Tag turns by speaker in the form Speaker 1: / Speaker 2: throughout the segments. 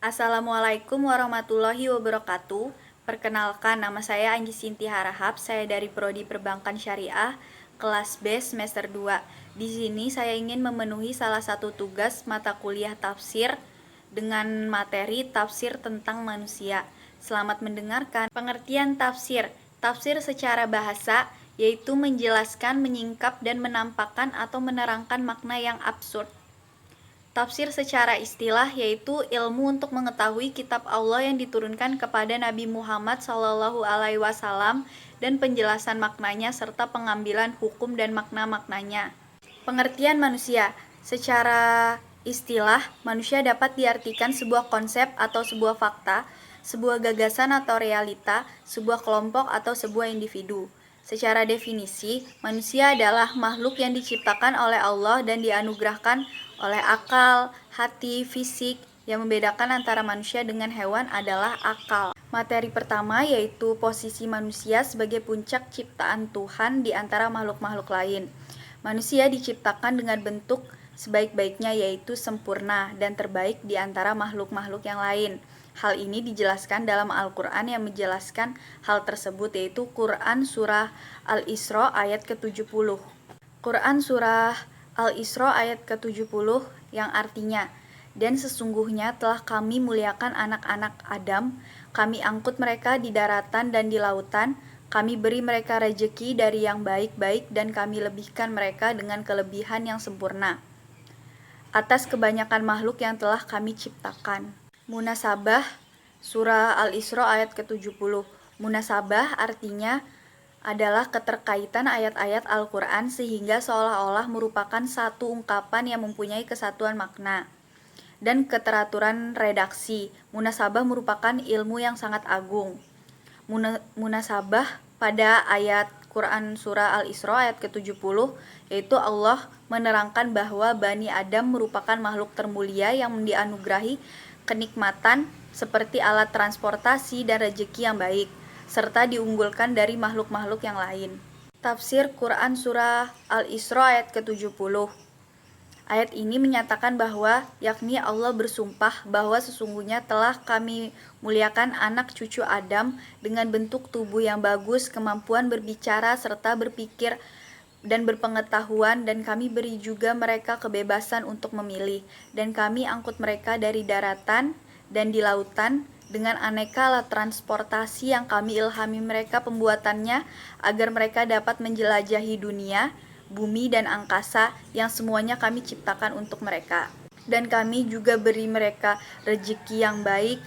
Speaker 1: Assalamualaikum warahmatullahi wabarakatuh. Perkenalkan, nama saya Anji Sinti Harahap. Saya dari Prodi Perbankan Syariah, kelas B semester 2. Di sini saya ingin memenuhi salah satu tugas mata kuliah tafsir dengan materi tafsir tentang manusia. Selamat mendengarkan. Pengertian tafsir. Tafsir secara bahasa yaitu menjelaskan, menyingkap, dan menampakkan atau menerangkan makna yang absurd. Tafsir secara istilah yaitu ilmu untuk mengetahui kitab Allah yang diturunkan kepada Nabi Muhammad SAW dan penjelasan maknanya serta pengambilan hukum dan makna-maknanya. Pengertian manusia. Secara istilah, manusia dapat diartikan sebuah konsep atau sebuah fakta, sebuah gagasan atau realita, sebuah kelompok atau sebuah individu. Secara definisi, manusia adalah makhluk yang diciptakan oleh Allah dan dianugerahkan oleh akal, hati, fisik. Yang membedakan antara manusia dengan hewan adalah akal. Materi pertama yaitu posisi manusia sebagai puncak ciptaan Tuhan di antara makhluk-makhluk lain. Manusia diciptakan dengan bentuk sebaik-baiknya yaitu sempurna dan terbaik di antara makhluk-makhluk yang lain. Hal ini dijelaskan dalam Al-Quran yang menjelaskan hal tersebut yaitu Quran Surah Al-Isra ayat ke-70. Quran Surah Al-Isra ayat ke-70 yang artinya, dan sesungguhnya telah kami muliakan anak-anak Adam, kami angkut mereka di daratan dan di lautan, kami beri mereka rejeki dari yang baik-baik dan kami lebihkan mereka dengan kelebihan yang sempurna atas kebanyakan makhluk yang telah kami ciptakan. Munasabah Surah Al-Isra ayat ke-70. Munasabah artinya adalah keterkaitan ayat-ayat Al-Quran sehingga seolah-olah merupakan satu ungkapan yang mempunyai kesatuan makna dan keteraturan redaksi. Munasabah merupakan ilmu yang sangat agung. Munasabah pada ayat Quran Surah Al-Isra ayat ke-70 yaitu Allah menerangkan bahwa Bani Adam merupakan makhluk termulia yang dianugerahi kenikmatan seperti alat transportasi dan rezeki yang baik, serta diunggulkan dari makhluk-makhluk yang lain. Tafsir Quran Surah Al-Isra ayat ke-70. Ayat ini menyatakan bahwa yakni Allah bersumpah bahwa sesungguhnya telah kami muliakan anak cucu Adam dengan bentuk tubuh yang bagus, kemampuan berbicara serta berpikir dan berpengetahuan, dan kami beri juga mereka kebebasan untuk memilih, dan kami angkut mereka dari daratan dan di lautan dengan aneka alat transportasi yang kami ilhami mereka pembuatannya agar mereka dapat menjelajahi dunia, bumi dan angkasa yang semuanya kami ciptakan untuk mereka. Dan kami juga beri mereka rezeki yang baik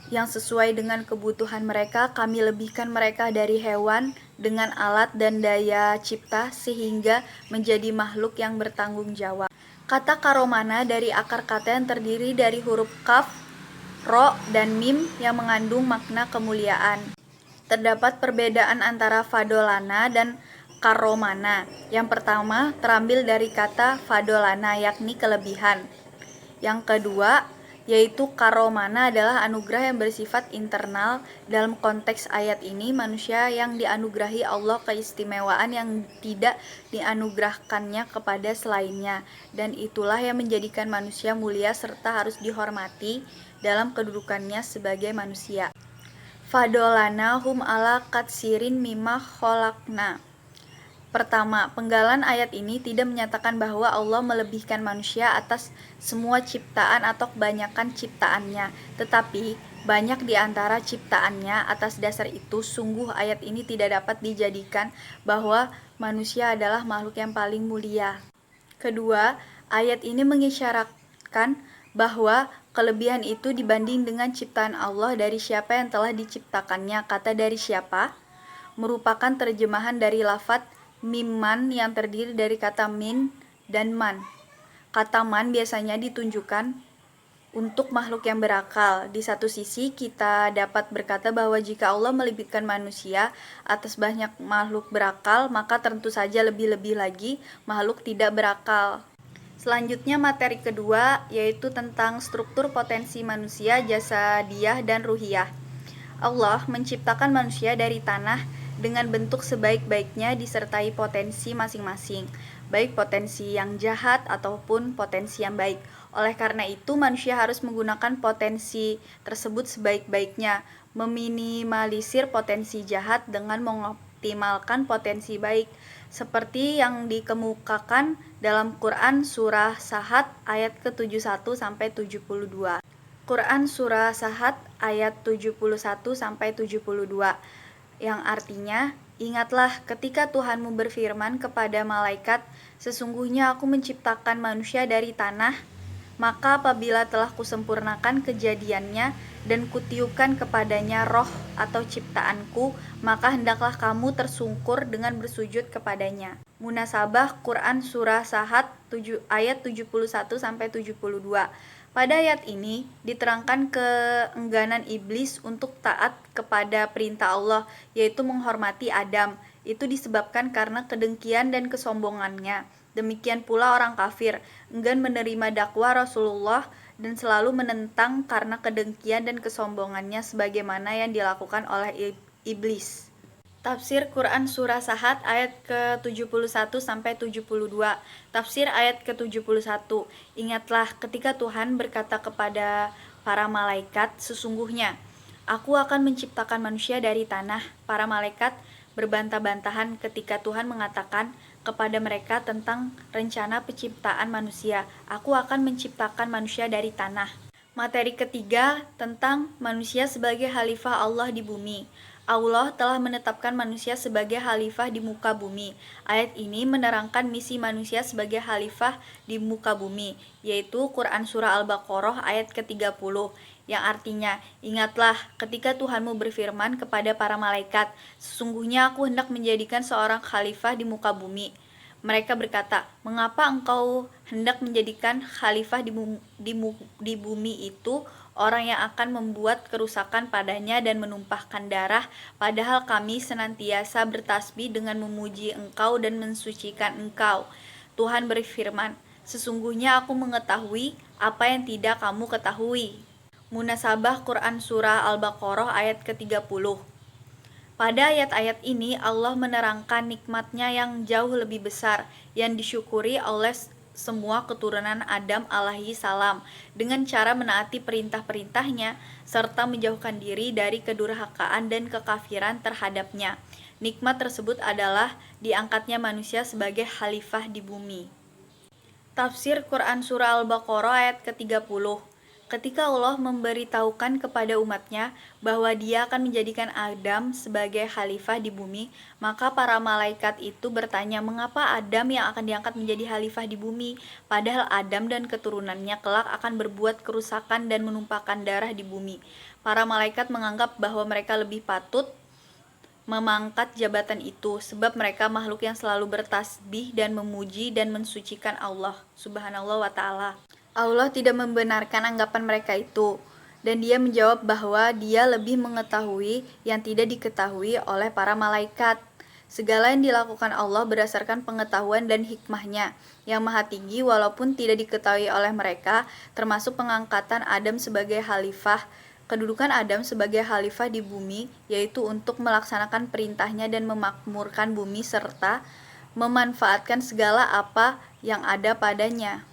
Speaker 1: yang sesuai dengan kebutuhan mereka. Kami lebihkan mereka dari hewan dengan alat dan daya cipta sehingga menjadi makhluk yang bertanggung jawab. Kata karomana dari akar kata yang terdiri dari huruf kaf, ro, dan mim yang mengandung makna kemuliaan. Terdapat perbedaan antara fadolana dan karomana. Yang pertama terambil dari kata fadolana yakni kelebihan. Yang kedua yaitu karomana adalah anugerah yang bersifat internal. Dalam konteks ayat ini, manusia yang dianugerahi Allah keistimewaan yang tidak dianugerahkannya kepada selainnya, dan itulah yang menjadikan manusia mulia serta harus dihormati dalam kedudukannya sebagai manusia. Fadolana hum ala katsirin mimma kholakna. Pertama, penggalan ayat ini tidak menyatakan bahwa Allah melebihkan manusia atas semua ciptaan atau kebanyakan ciptaannya, tetapi banyak di antara ciptaannya. Atas dasar itu, sungguh ayat ini tidak dapat dijadikan bahwa manusia adalah makhluk yang paling mulia. Kedua, ayat ini mengisyaratkan bahwa kelebihan itu dibanding dengan ciptaan Allah dari siapa yang telah diciptakannya. Kata dari siapa merupakan terjemahan dari lafadz mimman yang terdiri dari kata min dan man. Kata man biasanya ditunjukkan untuk makhluk yang berakal. Di satu sisi kita dapat berkata bahwa jika Allah melebihkan manusia atas banyak makhluk berakal, maka tentu saja lebih-lebih lagi makhluk tidak berakal. Selanjutnya materi kedua yaitu tentang struktur potensi manusia, jasadiyah dan ruhiyah. Allah menciptakan manusia dari tanah dengan bentuk sebaik-baiknya disertai potensi masing-masing. baik potensi yang jahat ataupun potensi yang baik. Oleh karena itu, manusia harus menggunakan potensi tersebut sebaik-baiknya, meminimalisir potensi jahat dengan mengoptimalkan potensi baik, seperti yang dikemukakan dalam Quran Surah Sahat ayat ke-71 sampai 72. Quran Surah Sahat ayat 71 sampai 72, yang artinya, ingatlah ketika Tuhanmu berfirman kepada malaikat, sesungguhnya aku menciptakan manusia dari tanah, maka apabila telah kusempurnakan kejadiannya dan kutiupkan kepadanya roh atau ciptaanku, maka hendaklah kamu tersungkur dengan bersujud kepadanya. Munasabah Quran Surah Sahat ayat 71 sampai 72. Pada ayat ini diterangkan keengganan iblis untuk taat kepada perintah Allah, yaitu menghormati Adam. Itu disebabkan karena kedengkian dan kesombongannya. Demikian pula orang kafir, enggan menerima dakwah Rasulullah dan selalu menentang karena kedengkian dan kesombongannya sebagaimana yang dilakukan oleh iblis. Tafsir Quran Surah Sahat ayat ke-71 sampai 72. Tafsir ayat ke-71. Ingatlah ketika Tuhan berkata kepada para malaikat, sesungguhnya aku akan menciptakan manusia dari tanah. Para malaikat berbantah-bantahan ketika Tuhan mengatakan kepada mereka tentang rencana penciptaan manusia. Aku akan menciptakan manusia dari tanah. Materi ketiga tentang manusia sebagai khalifah Allah di bumi. Allah telah menetapkan manusia sebagai khalifah di muka bumi. Ayat ini menerangkan misi manusia sebagai khalifah di muka bumi, yaitu Quran Surah Al-Baqarah ayat ke-30, yang artinya, ingatlah ketika Tuhanmu berfirman kepada para malaikat, sesungguhnya aku hendak menjadikan seorang khalifah di muka bumi. Mereka berkata, mengapa engkau hendak menjadikan khalifah di bumi itu orang yang akan membuat kerusakan padanya dan menumpahkan darah, padahal kami senantiasa bertasbih dengan memuji engkau dan mensucikan engkau. Tuhan berfirman, sesungguhnya aku mengetahui apa yang tidak kamu ketahui. Munasabah Quran Surah Al-Baqarah ayat ke-30. Pada ayat-ayat ini Allah menerangkan nikmatnya yang jauh lebih besar yang disyukuri oleh semua keturunan Adam alaihi salam dengan cara menaati perintah-perintahnya serta menjauhkan diri dari kedurhakaan dan kekafiran terhadapnya. Nikmat tersebut adalah diangkatnya manusia sebagai khalifah di bumi. Tafsir Quran Surah Al-Baqarah ayat ke-30. Ketika Allah memberitahukan kepada umatnya bahwa dia akan menjadikan Adam sebagai khalifah di bumi, maka para malaikat itu bertanya mengapa Adam yang akan diangkat menjadi khalifah di bumi, padahal Adam dan keturunannya kelak akan berbuat kerusakan dan menumpahkan darah di bumi. Para malaikat menganggap bahwa mereka lebih patut memangkat jabatan itu, sebab mereka makhluk yang selalu bertasbih dan memuji dan mensucikan Allah Subhanallah wa ta'ala. Allah tidak membenarkan anggapan mereka itu, dan dia menjawab bahwa dia lebih mengetahui yang tidak diketahui oleh para malaikat. Segala yang dilakukan Allah berdasarkan pengetahuan dan hikmahnya yang maha tinggi walaupun tidak diketahui oleh mereka, termasuk pengangkatan Adam sebagai khalifah. Kedudukan Adam sebagai khalifah di bumi yaitu untuk melaksanakan perintahnya dan memakmurkan bumi serta memanfaatkan segala apa yang ada padanya.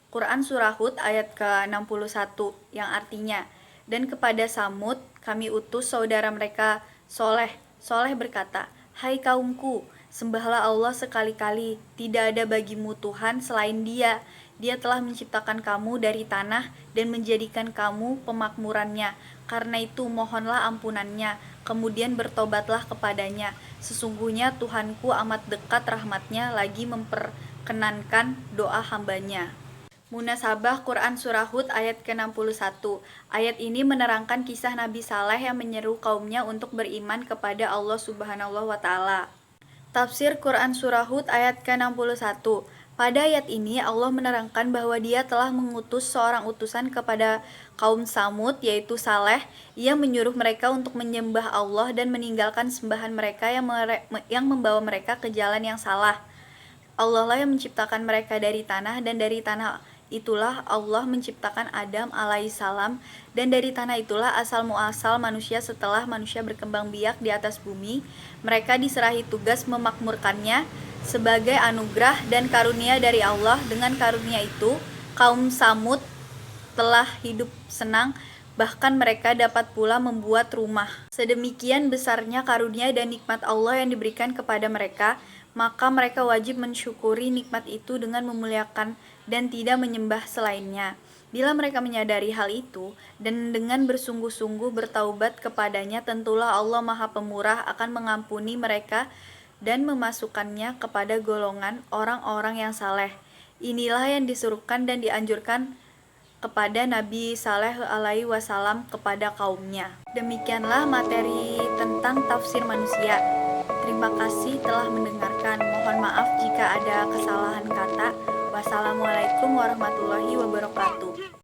Speaker 1: Quran Surah Hud ayat ke-61 yang artinya, dan kepada Samud kami utus saudara mereka Soleh. Soleh berkata, hai kaumku, sembahlah Allah sekali-kali, tidak ada bagimu Tuhan selain Dia. Dia telah menciptakan kamu dari tanah dan menjadikan kamu pemakmurannya. Karena itu mohonlah ampunannya, kemudian bertobatlah kepadanya. Sesungguhnya Tuhanku amat dekat rahmatnya lagi memperkenankan doa hambanya. Munasabah Quran Surah Hud ayat ke-61. Ayat ini menerangkan kisah Nabi Saleh yang menyeru kaumnya untuk beriman kepada Allah Subhanahu wa ta'ala. Tafsir Quran Surah Hud ayat ke-61. Pada ayat ini Allah menerangkan bahwa Dia telah mengutus seorang utusan kepada kaum Samud yaitu Saleh. Ia menyuruh mereka untuk menyembah Allah dan meninggalkan sembahan mereka yang membawa mereka ke jalan yang salah. Allah lah yang menciptakan mereka dari tanah dan dari tanah itulah Allah menciptakan Adam alaihissalam, dan dari tanah itulah asal muasal manusia. Setelah manusia berkembang biak di atas bumi, mereka diserahi tugas memakmurkannya sebagai anugerah dan karunia dari Allah. Dengan karunia itu, kaum Samud telah hidup senang, bahkan mereka dapat pula membuat rumah. Sedemikian besarnya karunia dan nikmat Allah yang diberikan kepada mereka, maka mereka wajib mensyukuri nikmat itu dengan memuliakan dan tidak menyembah selainnya. Bila mereka menyadari hal itu dan dengan bersungguh-sungguh bertaubat kepadanya, tentulah Allah Maha Pemurah akan mengampuni mereka dan memasukkannya kepada golongan orang-orang yang saleh. Inilah yang disuruhkan dan dianjurkan kepada Nabi Saleh alaihi wasallam kepada kaumnya. Demikianlah materi tentang tafsir manusia. Terima kasih telah mendengarkan. Mohon maaf jika ada kesalahan kata. Wassalamualaikum warahmatullahi wabarakatuh.